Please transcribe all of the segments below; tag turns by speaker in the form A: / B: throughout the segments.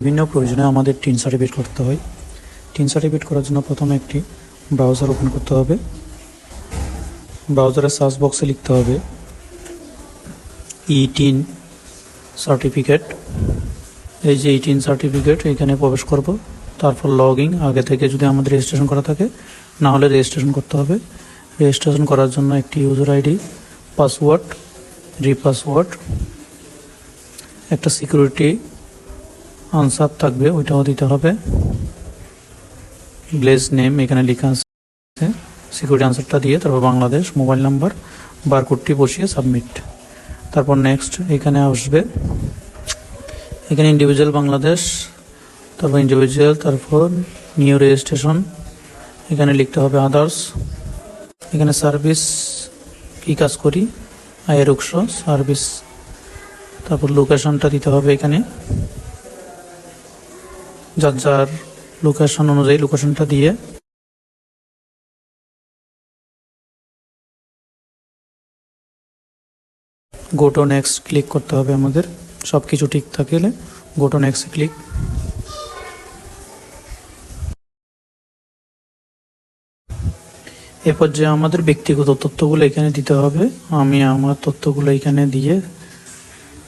A: বিভিন্ন প্রয়োজনে আমাদের টিন সার্টিফিকেট করতে হয়। টিন সার্টিফিকেট করার জন্য প্রথমে একটি ব্রাউজার ওপেন করতে হবে। ব্রাউজারের সার্চ বক্সে লিখতে হবে ই-টিন সার্টিফিকেট। এই যে ই-টিন সার্টিফিকেট, এখানে প্রবেশ করব। তারপর লগইন, আগে থেকে যদি আমাদের রেজিস্ট্রেশন করা থাকে, না হলে রেজিস্ট্রেশন করতে হবে। রেজিস্ট্রেশন করার জন্য একটি ইউজার আইডি, পাসওয়ার্ড, রিপাসওয়ার্ড, একটা সিকিউরিটি আনসার থাকবে, ওইটাও দিতে হবে। ব্লেজ নেম এখানে লেখা আছে, সিকিউরিটি আনসারটা দিয়ে তারপর বাংলাদেশ, মোবাইল নাম্বার, বারকোডটি বসিয়ে সাবমিট। তারপর নেক্সট এখানে আসবে, এখানে ইন্ডিভিজুয়াল বাংলাদেশ, তারপর ইন্ডিভিজুয়াল, তারপর নিউ রেজিস্ট্রেশন, এখানে লিখতে হবে আদার্স। এখানে সার্ভিস কী কাজ করি, আয়ের উৎস, সার্ভিস, তারপর লোকেশনটা দিতে হবে। এখানে যার যার লোকেশন অনুযায়ী লোকেশনটা দিয়ে গো টু নেক্সট ক্লিক করতে হবে। আমাদের সব কিছু ঠিক থাকলে গো টু নেক্সট ক্লিক। এ পর্যায়ে আমাদের ব্যক্তিগত তথ্যগুলো এখানে দিতে হবে। আমি আমার তথ্যগুলো এখানে দিয়ে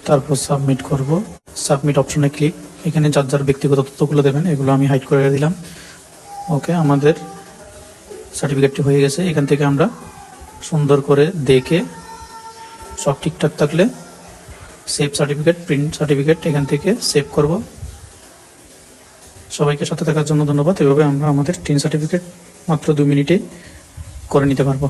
A: তারপর সাবমিট করব। সাবমিট অপশনে ক্লিক। এখানে যার যার ব্যক্তিগত তথ্যগুলো দেবেন, এগুলো আমি হাইড করে দিলাম। ওকে, আমাদের সার্টিফিকেটটি হয়ে গেছে। এখান থেকে আমরা সুন্দর করে দেখে সব ঠিকঠাক থাকলে সেভ সার্টিফিকেট, প্রিন্ট সার্টিফিকেট এখান থেকে সেভ করব। সবাইকে সাথে থাকার জন্য ধন্যবাদ। এভাবে আমরা আমাদের টিন সার্টিফিকেট মাত্র 2 মিনিটে করে নিতে পারবো।